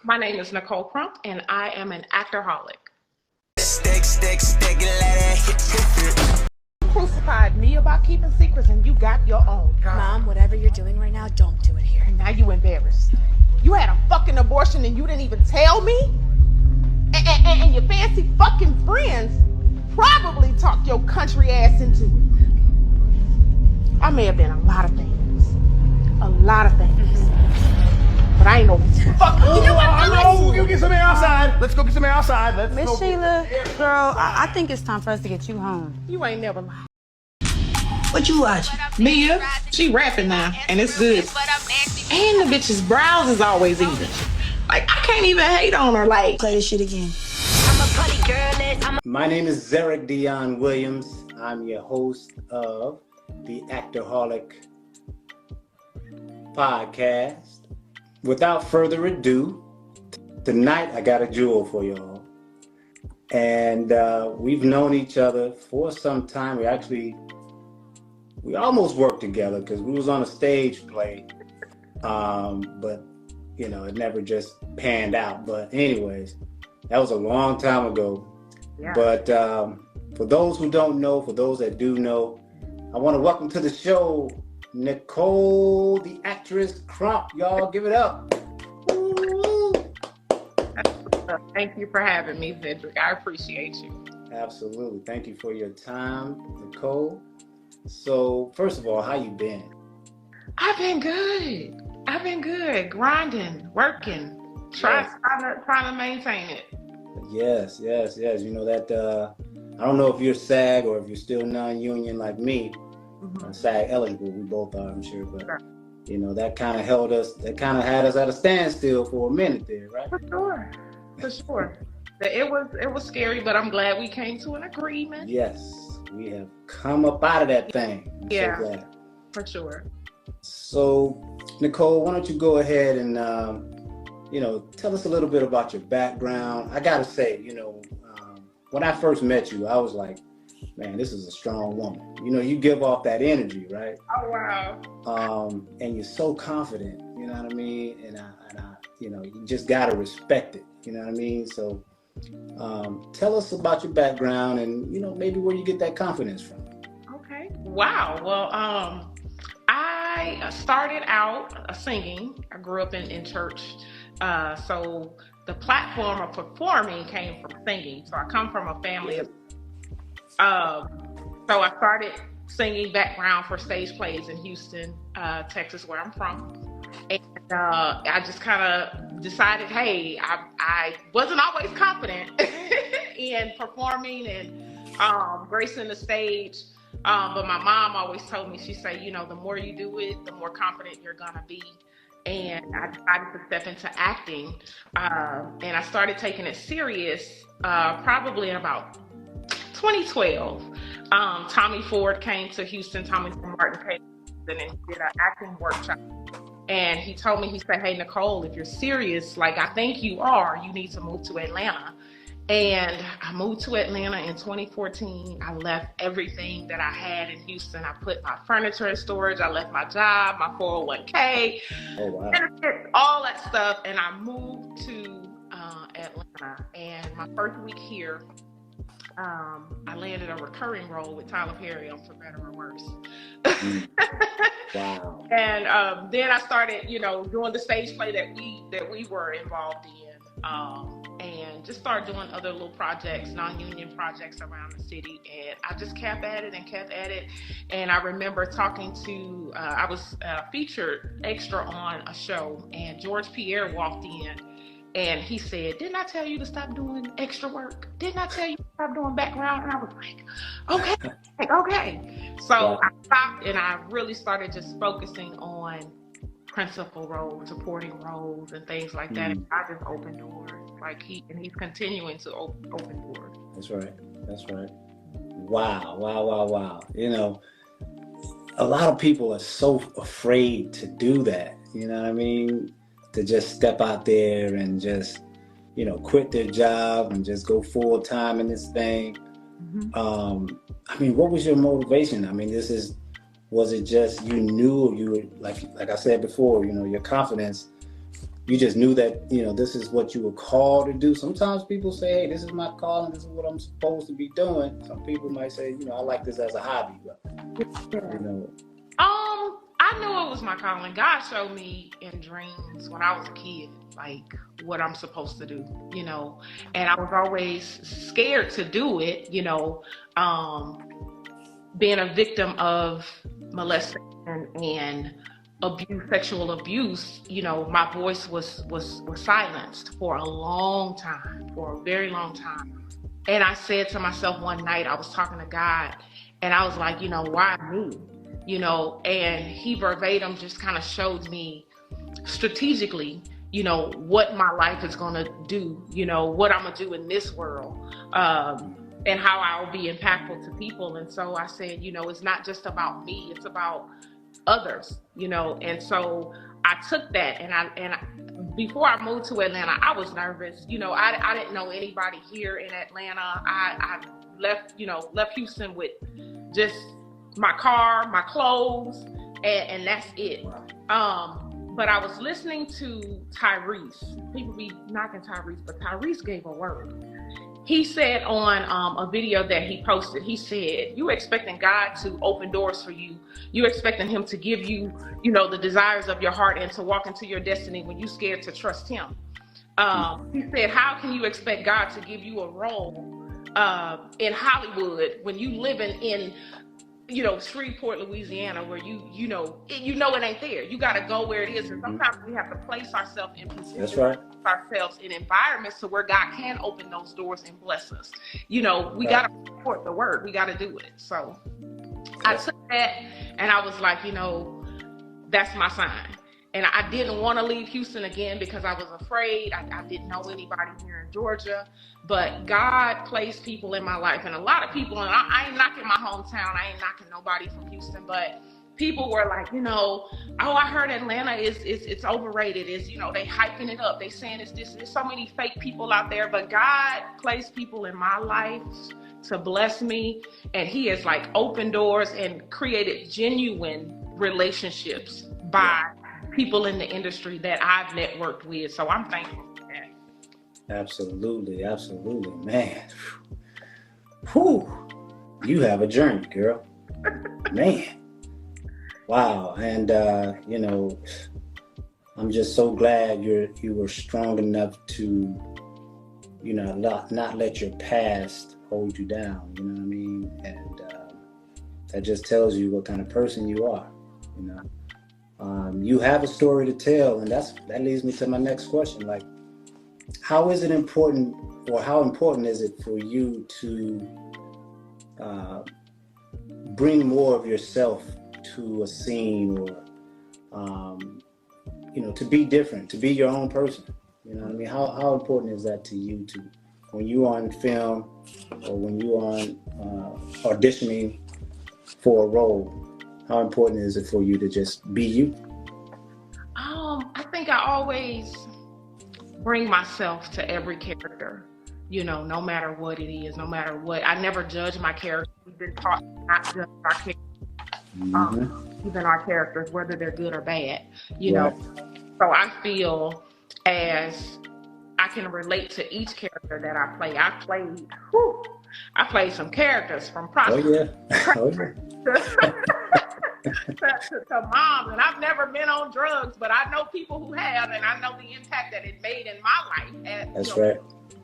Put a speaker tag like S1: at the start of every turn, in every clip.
S1: My name is Nicole Crump, and I am an ActorHolic.
S2: You crucified me about keeping secrets, and you got your own.
S3: Mom, whatever you're doing right now, don't do it here.
S2: And now you embarrassed. You had a fucking abortion and you didn't even tell me? And your fancy fucking friends probably talked your country ass into it. I may have been a lot of things. A lot of things. But I ain't no fuck. You know what?
S4: We'll go get some air outside. Let's go get some air outside.
S3: Miss Sheila, girl, I think it's time for us to get you home.
S2: You ain't never lied.
S5: What you watching?
S1: Mia, she rapping now, and it's good. And the bitch's brows is always even. Like, I can't even hate on her. Like,
S5: Play this shit again.
S4: My name is Zarek Dion Williams. I'm your host of the ActorHolic podcast. Without further ado, tonight I got a jewel for y'all. And we've known each other for some time. We almost worked together because we was on a stage play. But, you know, it never just panned out. But anyways, that was a long time ago.
S1: yeah.
S4: But for those who don't know, for those that do know, I want to welcome to the show Nicole, the actress Crump. Y'all give it up. Woo!
S1: Thank you for having me, Cedric. I appreciate you.
S4: Absolutely. Thank you for your time, Nicole. So, first of all, how you been?
S1: I've been good. Grinding, working, trying to maintain it.
S4: Yes. You know that, I don't know if you're SAG or if you're still non-union like me. SAG eligible, we both are, I'm sure. But, you know, that kind of had us at a standstill for a minute there, right?
S1: For sure. It was scary, but I'm glad we came to an agreement.
S4: Yes, we have come up out of that thing. I'm so glad.
S1: For sure.
S4: So, Nicole, why don't you go ahead and, tell us a little bit about your background. I got to say, when I first met you, I was like, man, this is a strong woman. You know, you give off that energy, right?
S1: Oh, wow.
S4: And you're so confident, you know what I mean? And I you just got to respect it, you know what I mean? So tell us about your background and, maybe where you get that confidence from.
S1: Okay. Wow. Well, I started out singing. I grew up in church. So the platform of performing came from singing. So I come from a family of so I started singing background for stage plays in Houston, Texas, where I'm from. And I just kind of decided, hey, I wasn't always confident in performing and gracing the stage. But my mom always told me, she said, the more you do it, the more confident you're going to be. And I decided to step into acting. And I started taking it serious probably in about 2012. Tommy Ford came to Houston. Tommy Martin came to Houston and did an acting workshop. And he told me, he said, hey, Nicole, if you're serious, like I think you are, you need to move to Atlanta. And I moved to Atlanta in 2014. I left everything that I had in Houston. I put my furniture in storage. I left my job, my 401k, all that stuff. And I moved to Atlanta. And my first week here, I landed a recurring role with Tyler Perry on For Better or Worse.
S4: Wow.
S1: And then I started, doing the stage play that we were involved in. And just started doing other little projects, non-union projects around the city. And I just kept at it. And I remember talking to, I was featured extra on a show, and George Pierre walked in and he said, didn't I tell you to stop doing extra work? Didn't I tell you to stop doing background? And I was like, okay. So I stopped and I really started just focusing on principal roles, supporting roles, and things like that. And I just opened doors. He's continuing to open doors.
S4: That's right. Wow. A lot of people are so afraid to do that. You know what I mean? To just step out there and just, quit their job and just go full time in this thing. What was your motivation? Was it just you knew you were, like I said before, your confidence you just knew that, this is what you were called to do. Sometimes people say, hey, this is my calling, this is what I'm supposed to be doing. Some people might say, I like this as a hobby, but
S1: I knew it was my calling. God showed me in dreams when I was a kid, like what I'm supposed to do, and I was always scared to do it, being a victim of molestation and sexual abuse, my voice was silenced for a long time, for a very long time. And I said to myself one night, I was talking to God, and I was like, why me? And he verbatim just kind of showed me strategically, what my life is going to do, what I'm going to do in this world, and how I'll be impactful to people. And so I said, it's not just about me, it's about others, and so I took that, and before I moved to Atlanta, I was nervous. I didn't know anybody here in Atlanta. I left Houston with just my car, my clothes, and that's it. But I was listening to Tyrese. People be knocking Tyrese, but Tyrese gave a word. He said on a video that he posted, he said, you expecting God to open doors for you. You expecting him to give you, the desires of your heart and to walk into your destiny when you scared to trust him. He said, how can you expect God to give you a role in Hollywood when you living in Shreveport, Louisiana, where you know it ain't there. You got to go where it is, and sometimes we have to place ourselves in positions.
S4: That's right.
S1: Ourselves in environments to where God can open those doors and bless us. We got to support the word. We got to do it. So I took that, and I was like, that's my sign. And I didn't want to leave Houston again because I was afraid. I didn't know anybody here in Georgia. But God placed people in my life. And a lot of people, and I ain't knocking my hometown. I ain't knocking nobody from Houston. But people were like, oh, I heard Atlanta it's overrated. They hyping it up. They saying it's this. There's so many fake people out there. But God placed people in my life to bless me. And he has opened doors and created genuine relationships by people in the industry that I've networked with. So I'm thankful for that.
S4: Absolutely. Absolutely, man. Whew. You have a journey, girl. Man. Wow. And, I'm just so glad you were strong enough to, not let your past hold you down. You know what I mean? And that just tells you what kind of person you are, You have a story to tell, and that leads me to my next question. How is it important, or how important is it for you to bring more of yourself to a scene, or to be different, to be your own person? How important is that to you, when you're on film or when you're on auditioning for a role? How important is it for you to just be you?
S1: I think I always bring myself to every character, no matter what it is, no matter what. I never judge my character. We've been taught not to judge our characters, even our characters, whether they're good or bad, know. So I feel as I can relate to each character that I play. I played some characters from prostitutes. To moms, and I've never been on drugs, but I know people who have, and I know the impact that it made in my life.
S4: That's right.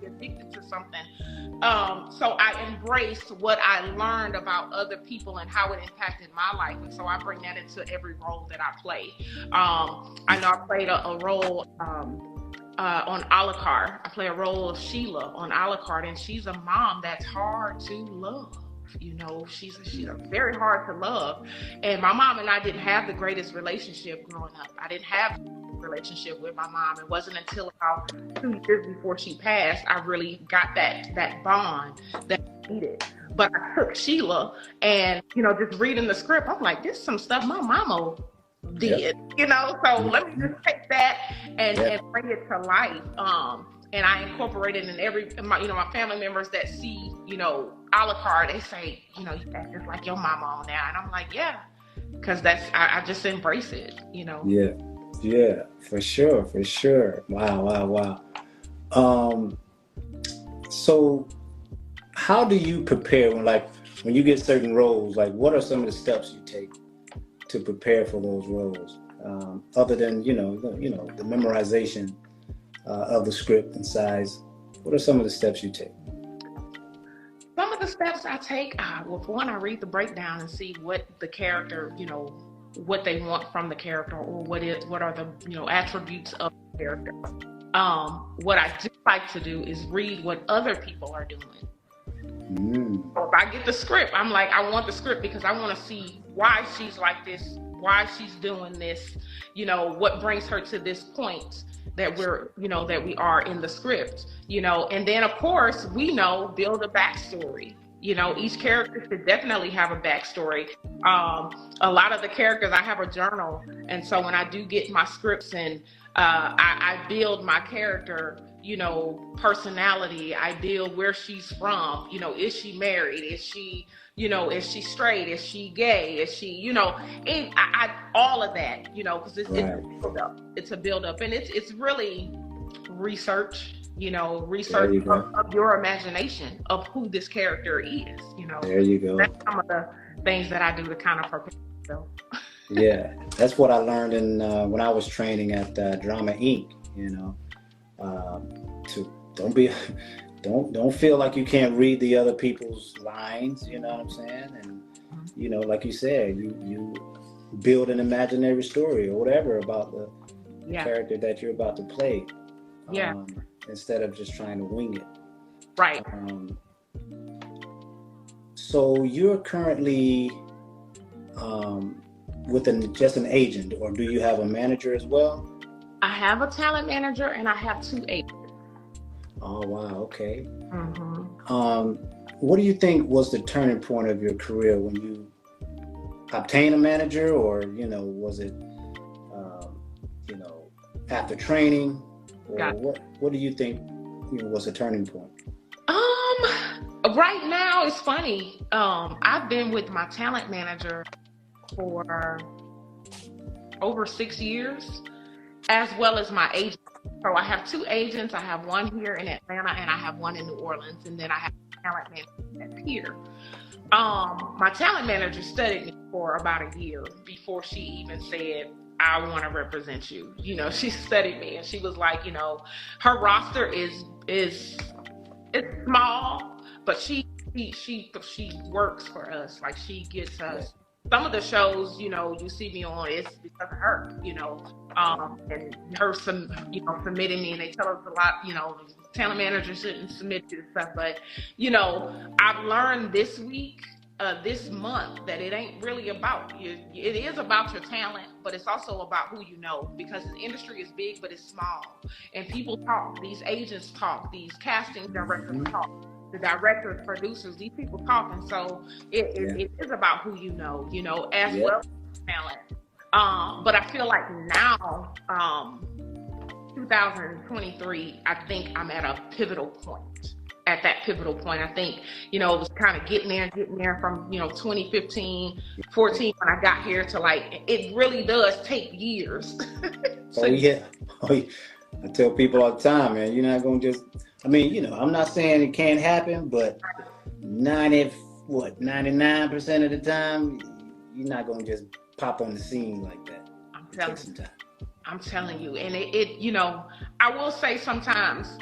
S1: Addicted to something. So I embraced what I learned about other people and how it impacted my life, and so I bring that into every role that I play. I know I played a role on a la carte. I play a role of Sheila on a la carte, and she's a mom that's hard to love. She's very hard to love. And my mom and I didn't have the greatest relationship growing up. I didn't have a relationship with my mom. It wasn't until about 2 years before she passed, I really got that bond that I needed. But I took Sheila and, just reading the script, I'm like, this is some stuff my mama did, so let me just take that and bring it to life. And I incorporate it in every, my family members that see, a la carte, they say, you act just like your mama on there. And I'm like, yeah, because I just embrace it,
S4: Yeah. Yeah, for sure, for sure. Wow, wow, wow. So how do you prepare when you get certain roles? Like, what are some of the steps you take to prepare for those roles? Other than the memorization of the script and size, what are some of the steps you take?
S1: Some of the steps I take, well, for one, I read the breakdown and see what the character, what they want from the character, or what are the attributes of the character. What I do like to do is read what other people are doing. So if I get the script, I'm like, I want the script because I want to see why she's like this, why she's doing this, what brings her to this point that that we are in the script, and then of course build a backstory. Each character should definitely have a backstory. A lot of the characters, I have a journal, and so when I do get my scripts and I build my character, personality. I build where she's from. Is she married? Is she, is she straight? Is she gay? Is she, and I all of that, because it's a build up. It's a build up, and it's really research. Research of your imagination of who this character is.
S4: There you go.
S1: That's some of the things that I do to kind of prepare myself.
S4: Yeah, that's what I learned when I was training at Drama Inc. To don't feel like you can't read the other people's lines. You know what I'm saying? And like you said, you build an imaginary story or whatever about the character that you're about to play. Instead of just trying to wing it.
S1: Right.
S4: So you're currently with just an agent, or do you have a manager as well?
S1: I have a talent manager and I have 2 agents.
S4: Oh wow, okay.
S1: Mm-hmm.
S4: What do you think was the turning point of your career when you obtained a manager, or was it after training, or what do you think was a turning point?
S1: Right now it's funny. I've been with my talent manager for over 6 years, as well as my agent. So I have 2 agents. I have one here in Atlanta and I have one in New Orleans, and then I have a talent manager that's here. My talent manager studied me for about a year before she even said, I want to represent you. She studied me and she was like, her roster is it's small, but she works for us. Like, she gets us. Some of the shows, you see me on, it's because of her, and her, submitting me, and they tell us a lot, talent managers shouldn't submit to stuff, but, I've learned this month, that it ain't really about you. It is about your talent, but it's also about who you know, because the industry is big, but it's small, and people talk. These agents talk. These casting directors talk. The directors, producers, these people talking. So it is about who you know, as well as talent. But I feel like now, 2023, I think I'm at a pivotal point. At that pivotal point, I think, it was kind of getting there from, 2015, 14, when I got here to it really does take years.
S4: Oh, yeah. I tell people all the time, man, you're not going to just, I'm not saying it can't happen, but 99% of the time, you're not going to just pop on the scene like that.
S1: I'm telling you. And it I will say sometimes,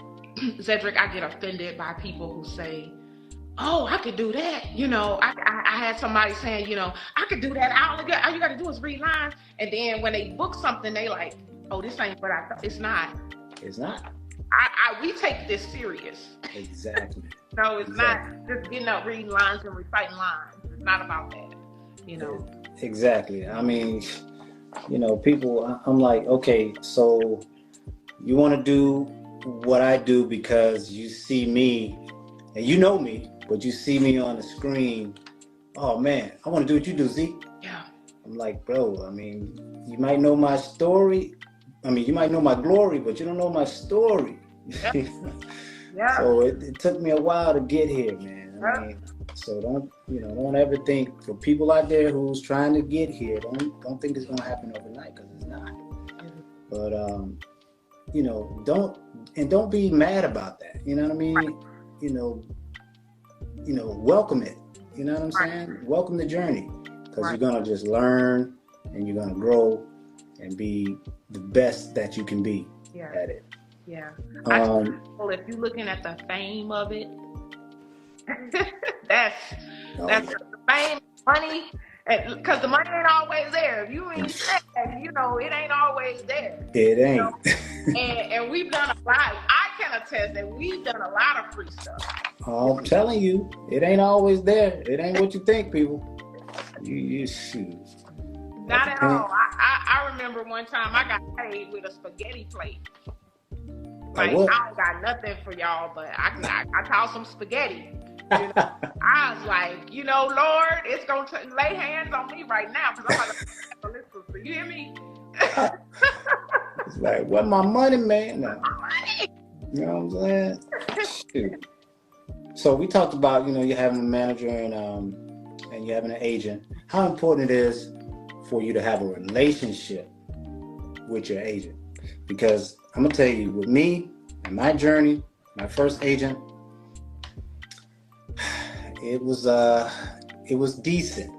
S1: Cedric, I get offended by people who say, oh, I could do that. I had somebody saying, I could do that. All you got to do is read lines. And then when they book something, they like, oh, this ain't what I thought. It's not.
S4: It's not.
S1: We take this serious.
S4: Exactly.
S1: No, it's not just getting up, reading lines and reciting lines. It's not about that,
S4: Exactly. People, I'm like, okay, so you want to do what I do because you see me, and you know me, but you see me on the screen. Oh man, I want to do what you do, Z.
S1: Yeah.
S4: I'm like, bro, you might know my story. You might know my glory, but you don't know my story.
S1: Yeah. Yeah.
S4: So it took me a while to get here, man. So don't ever think, for people out there who's trying to get here, don't think it's gonna happen overnight, because it's not. But you know, don't be mad about that. You know what I mean?
S1: Right.
S4: You know, welcome it. You know what I'm saying? Welcome the journey, because you're gonna just learn and you're gonna grow and be the best that you can be at it.
S1: Yeah. Well, if you're looking at the fame of it, that's the fame, money, because the money ain't always there. If you ain't sad, you know, it ain't always there.
S4: It ain't.
S1: You know? and we've done a lot. I can attest that we've done a lot of free stuff.
S4: I'm telling you, it ain't always there. It ain't what you think, people. You shoot.
S1: Not at all. I remember one time I got paid with a spaghetti plate. Like, I don't got nothing for y'all, but I tossed some spaghetti. You know? I was like, you know, Lord, it's going to lay hands on me right now, because I'm about to listen to you. Hear me?
S4: It's like, what my money, man? No. You know what I'm saying? Shoot. So we talked about, you know, you having a manager and you having an agent. How important it is for you to have a relationship with your agent? Because I'm gonna tell you, with me and my journey, my first agent, it was decent,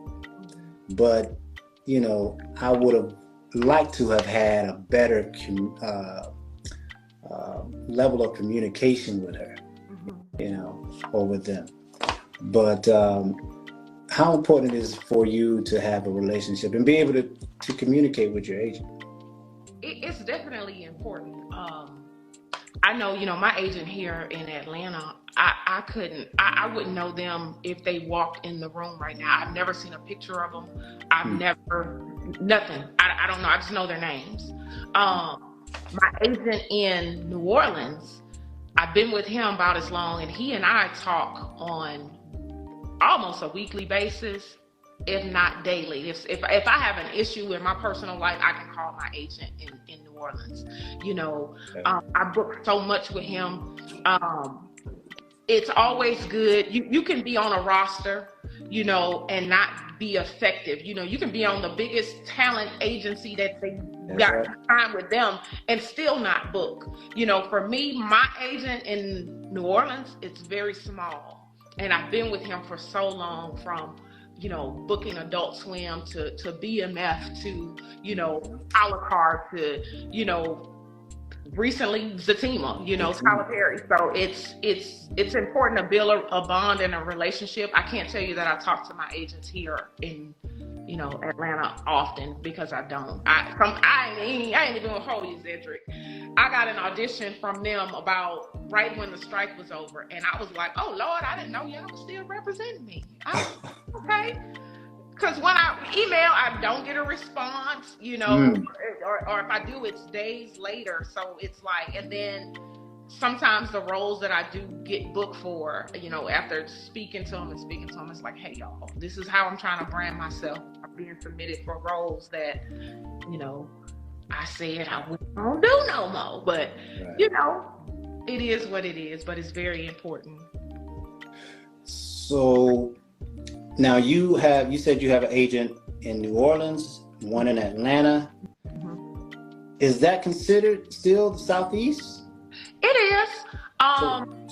S4: but you know, I would have liked to have had a better level of communication with her, you know, or with them. But how important it is for you to have a relationship and be able to communicate with your agent?
S1: It's definitely important. I know, you know, my agent here in Atlanta, I wouldn't know them if they walked in the room right now. I've never seen a picture of them. I've never, nothing. I don't know. I just know their names. My agent in New Orleans, I've been with him about as long, and he and I talk on almost a weekly basis, if not daily. If I have an issue in my personal life, I can call my agent in New Orleans. You know, I book so much with him. It's always good. You can be on a roster, you know, and not be effective. You know, you can be on the biggest talent agency that they got time with them and still not book. You know, for me, my agent in New Orleans, it's very small. And I've been with him for so long, from, you know, booking Adult Swim to BMF to, you know, a la carte to, you know, recently Zatima, you know, Tyler Perry. So it's important to build a bond and a relationship. I can't tell you that I talk to my agents here in, you know, Atlanta often, because I don't. I ain't even gonna hold you, Cedric. I got an audition from them about right when the strike was over, and I was like, oh Lord, I didn't know y'all was still representing me. Okay. Because when I email, I don't get a response, you know, or if I do, it's days later. So it's like, and then sometimes the roles that I do get booked for, you know, after speaking to them, it's like, hey, y'all, this is how I'm trying to brand myself. I'm being submitted for roles that, you know, I said I wouldn't do no more. But, you know, it is what it is, but it's very important.
S4: So now you said you have an agent in New Orleans, one in Atlanta. Is that considered still the Southeast?
S1: It is.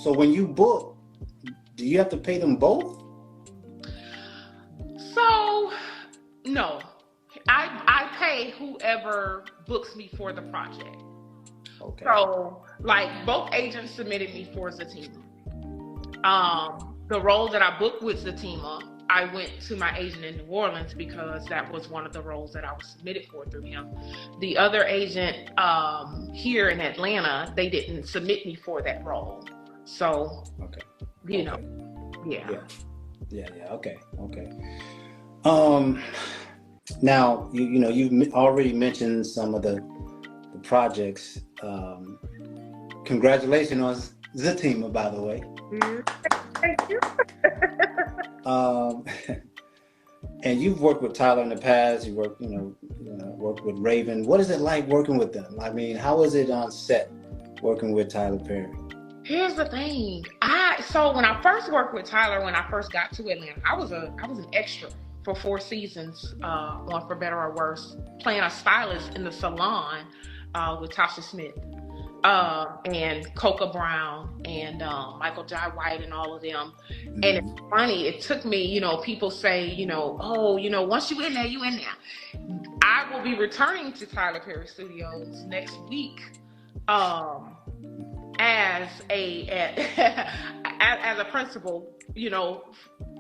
S4: So when you book, do you have to pay them both?
S1: So, no. I pay whoever books me for the project. Okay. So, like, both agents submitted me for Zatima. The role that I booked with Zatima, I went to my agent in New Orleans because that was one of the roles that I was submitted for through him. The other agent here in Atlanta, they didn't submit me for that role. So, you know, yeah. Okay.
S4: Now you know you've already mentioned some of the projects. Congratulations on Zatima, by the way.
S1: Thank you.
S4: And you've worked with Tyler in the past. You worked with Raven. What is it like working with them? I mean, how is it on set working with Tyler Perry?
S1: Here's the thing. So when I first worked with Tyler, when I first got to Atlanta, I was an extra for 4 seasons on For Better or Worse, playing a stylist in the salon with Tasha Smith. And Coca Brown and Michael Jai White and all of them. And it's funny, it took me, you know, people say, you know, oh, you know, once you in there, you in there. I will be returning to Tyler Perry Studios next week as a principal, you know,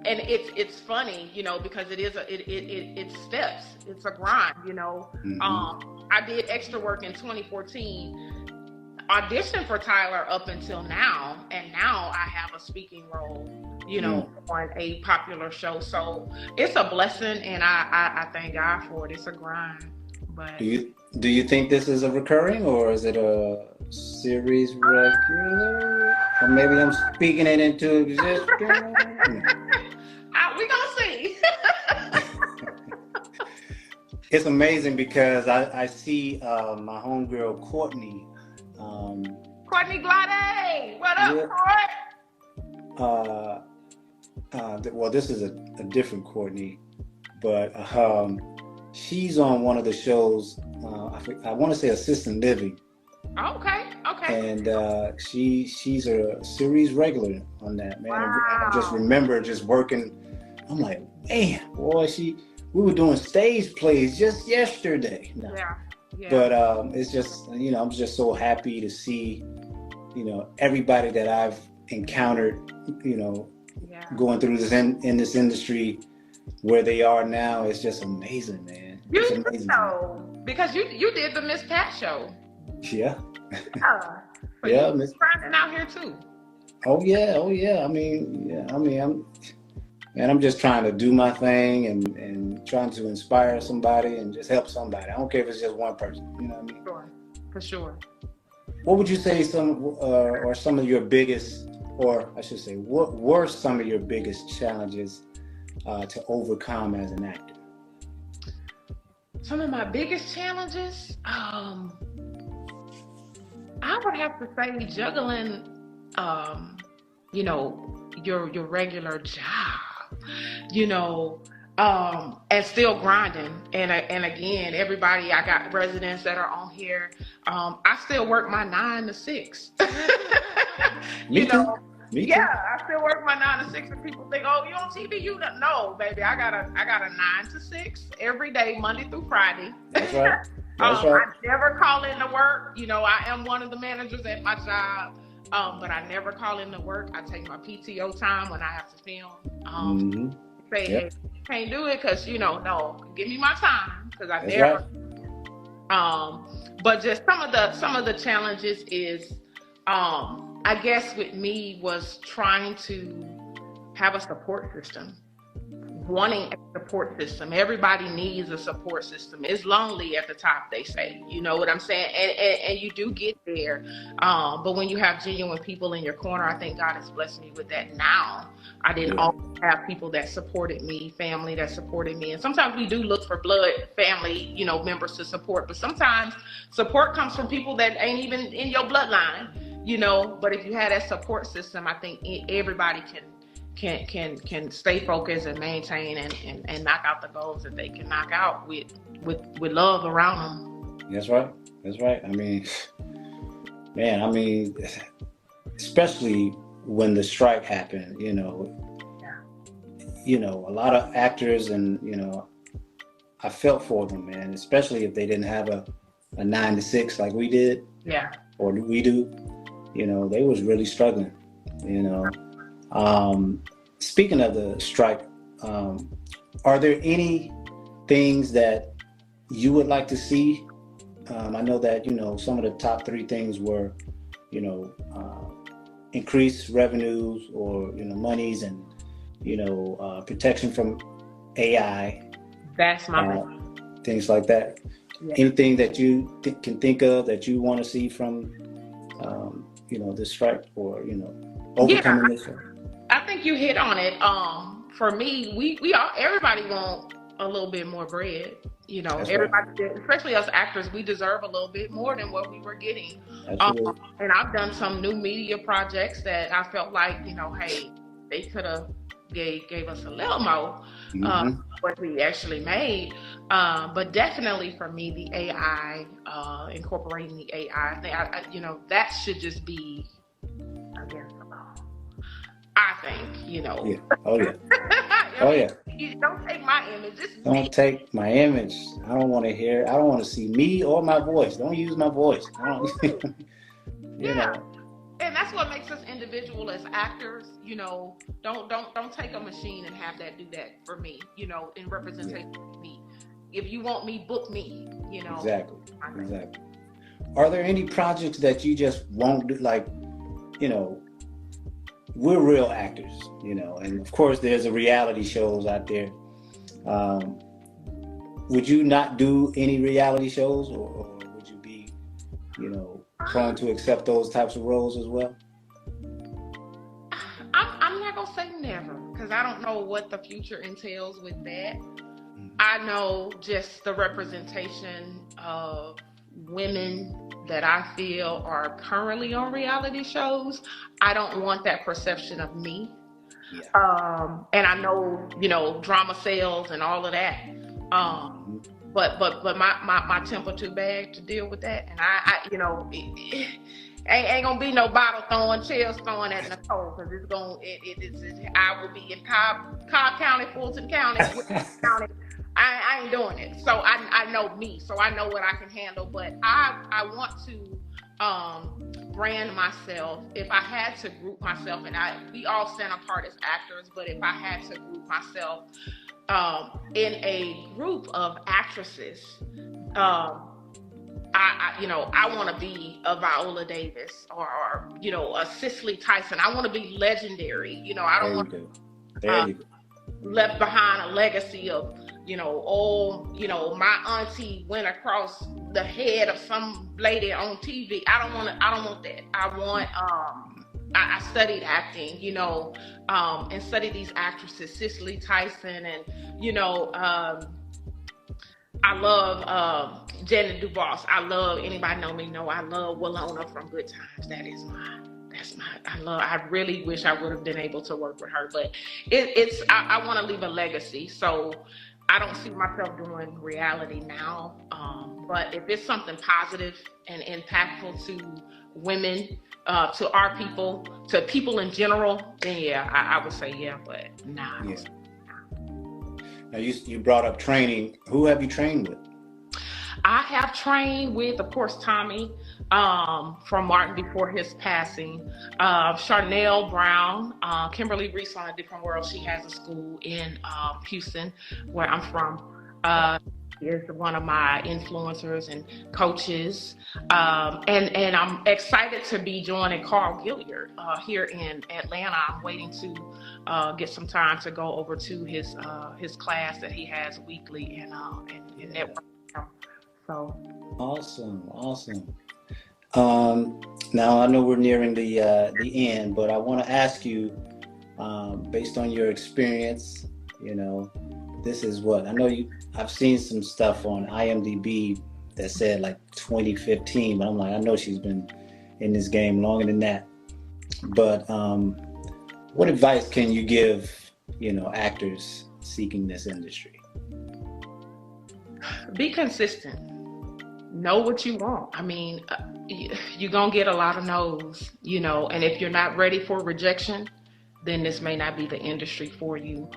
S1: and it's funny, you know, because it steps, it's a grind, you know. I did extra work in 2014, auditioned for Tyler up until now, and now I have a speaking role, you know, on a popular show. So it's a blessing, and I thank God for it. It's a grind. But
S4: do you think this is a recurring, or is it a series regular? Or maybe I'm speaking it into existence.
S1: We gonna see.
S4: It's amazing because I see my homegirl Courtney.
S1: Courtney Glade, what up, Court?
S4: Well, this is a different Courtney, but she's on one of the shows. I want to say Assistant Living.
S1: Okay.
S4: And she's a series regular on that, man.
S1: Wow.
S4: I just remember just working. I'm like, man, boy, we were doing stage plays just yesterday. No.
S1: Yeah.
S4: But it's just, you know, I'm just so happy to see, you know, everybody that I've encountered, you know, going through this in this industry where they are now. It's just amazing, man. It's amazing.
S1: Because you did the Miss Pat show.
S4: Yeah.
S1: So
S4: yeah,
S1: Miss grinding out here too.
S4: Oh yeah. I'm just trying to do my thing and trying to inspire somebody and just help somebody. I don't care if it's just one person. You know what I mean?
S1: Sure. For sure.
S4: What would you say or some of your biggest, or I should say, what were some of your biggest challenges to overcome as an actor?
S1: Some of my biggest challenges, I would have to say juggling, you know, your regular job, you know, and still grinding. And again, everybody, I got residents that are on here. I still work my 9 to 6.
S4: Me too.
S1: I still work my 9 to 6, and people think, oh, you on TV? You don't know, baby. I got a 9 to 6 every day, Monday through Friday.
S4: That's right. That's right.
S1: I never call in to work. You know, I am one of the managers at my job, but I never call in to work. I take my PTO time when I have to film. Say, hey, can't do it because, you know, no, give me my time because I never. Right. But just some of the challenges is, I guess with me was trying to have a support system. Wanting a support system. Everybody needs a support system. It's lonely at the top, they say. You know what I'm saying? And you do get there. But when you have genuine people in your corner, I think God has blessed me with that now. I didn't always have people that supported me, family that supported me. And sometimes we do look for blood family, you know, members to support. But sometimes support comes from people that ain't even in your bloodline, you know. But if you have that support system, I think everybody can stay focused and maintain and knock out the goals that they can knock out with love around them.
S4: That's right. I mean, especially when the strike happened, you know, a lot of actors, and, you know, I felt for them, man, especially if they didn't have a 9 to 6 like we did.
S1: Yeah.
S4: Or we do, you know, they was really struggling, you know. Speaking of the strike, are there any things that you would like to see? I know that, you know, some of the top 3 things were, you know, increased revenues or, you know, monies and, you know, protection from AI.
S1: That's my
S4: things like that. Yeah. Anything that you can think of that you want to see from, you know, this strike or, you know, overcoming this?
S1: I think you hit on it. For me, we all, everybody want a little bit more bread. You know, that's everybody, right. Especially us actors, we deserve a little bit more than what we were getting. And I've done some new media projects that I felt like, you know, hey, they could have gave us a little more
S4: Mm-hmm.
S1: what we actually made. But definitely for me, the AI, incorporating the AI, that should just be against the law. I think,
S4: Yeah. Oh yeah. Oh yeah.
S1: You don't take my image. This is me.
S4: Don't take my image. I don't want to hear. I don't want to see me or my voice. Don't use my voice. I don't. You know.
S1: And that's what makes us individual as actors. Don't take a machine and have that do that for me. In representation of me. If you want me, book me.
S4: Exactly. Exactly. Are there any projects that you just won't do? Like, we're real actors, and of course there's reality shows out there. Would you not do any reality shows, or would you be, prone to accept those types of roles as well?
S1: I'm not gonna say never, because I don't know what the future entails with that. I know just the representation of women that I feel are currently on reality shows. I don't want that perception of me. Yeah. And I know, drama sales and all of that. But my temper too bad to deal with that. And ain't gonna be no bottle throwing, chairs throwing at Nicole, because I will be in Cobb County, Fulton County, County. I ain't doing it. So I know me, so I know what I can handle. But I want to brand myself. If I had to group myself, and we all stand apart as actors, but if I had to group myself in a group of actresses, I want to be a Viola Davis or a Cicely Tyson. I want to be legendary. I don't want to left behind a legacy of my auntie went across the head of some lady on TV. I don't want that. I want I studied acting, and studied these actresses, Cicely Tyson, and I love Janet DuBois. I love, anybody know me know I love Walona from Good Times. I really wish I would have been able to work with her, but I want to leave a legacy. So I don't see myself doing reality now. But if it's something positive and impactful to women, to our people, to people in general, then yeah, I would say yeah, but nah. Yeah.
S4: Now you brought up training. Who have you trained with?
S1: I have trained with, of course, Tommy from Martin before his passing, Charnel Brown, Kimberly Reese on A Different World. She has a school in Houston, where I'm from. Is one of my influencers and coaches, and I'm excited to be joining Carl Gilliard here in Atlanta. I'm waiting to get some time to go over to his class that he has weekly and network. So awesome.
S4: Now I know we're nearing the end, but I want to ask you, based on your experience, this is what I know I've seen some stuff on IMDb that said like 2015, but I'm like, I know she's been in this game longer than that. But what advice can you give, actors seeking this industry?
S1: Be consistent. Know what you want. I mean, you're going to get a lot of no's, and if you're not ready for rejection, then this may not be the industry for you,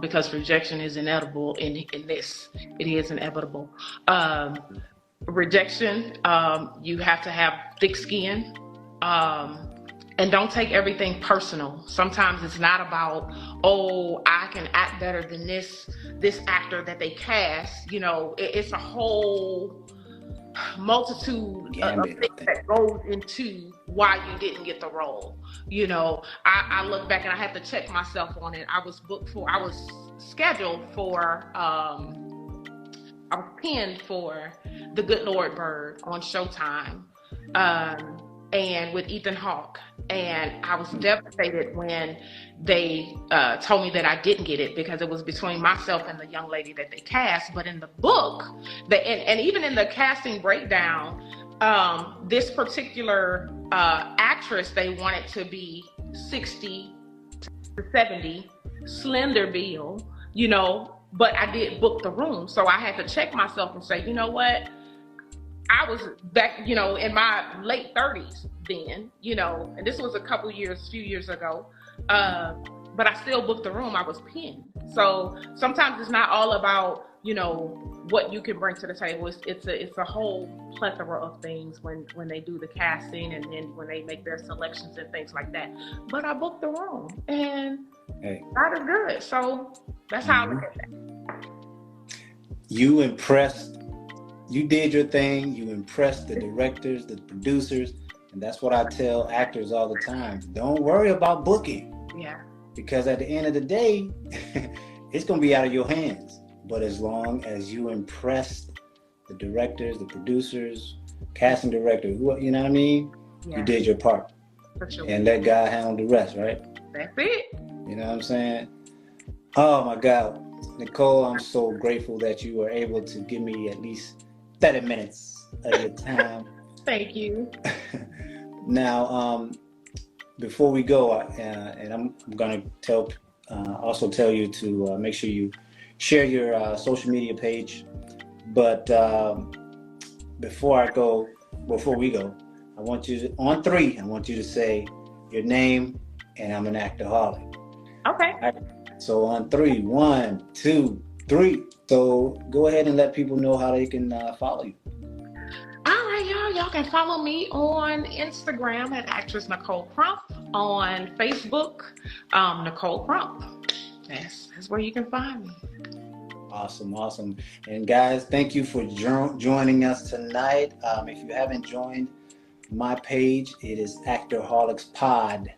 S1: because rejection is inevitable in this. It is inevitable. Rejection, you have to have thick skin, and don't take everything personal. Sometimes it's not about, I can act better than this actor that they cast. It's a whole multitude of things that goes into why you didn't get the role. I look back and I have to check myself on it. I was scheduled for, I was pinned for The Good Lord Bird on Showtime, and with Ethan Hawke. And I was devastated when they told me that I didn't get it, because it was between myself and the young lady that they cast. But in the book, and even in the casting breakdown, this particular actress, they wanted to be 60 to 70, slender bill, you know, but I did book the room. So I had to check myself and say, you know what? I was back, you know, in my late 30s then, you know, and this was few years ago. But I still booked the room. I was pinned. So sometimes it's not all about, you know, what you can bring to the table. It's a whole plethora of things when they do the casting and then when they make their selections and things like that. But I booked the room and that is good. So that's how I look at that.
S4: You impressed. You did your thing. You impressed the directors, the producers, and that's what I tell actors all the time. Don't worry about booking.
S1: Yeah.
S4: Because at the end of the day, it's going to be out of your hands. But as long as you impressed the directors, the producers, casting director, you know what I mean? Yeah. You did your part.
S1: For sure.
S4: And let God handle the rest, right?
S1: That's it.
S4: You know what I'm saying? Oh my God. Nicole, I'm so grateful that you were able to give me at least 30 minutes of your time.
S1: Thank you.
S4: Now, before we go, and I'm going to also tell you to make sure you share your social media page. But before we go, I want you to, on 3, I want you to say your name and I'm an actorholic.
S1: Okay.
S4: So on 3, 1, 2, 3. So go ahead and let people know how they can follow you.
S1: All right, y'all. Y'all can follow me on Instagram at actress Nicole Crump. On Facebook, Nicole Crump. That's where you can find me.
S4: Awesome. And guys, thank you for joining us tonight. If you haven't joined my page, it is ActorHolic's Pod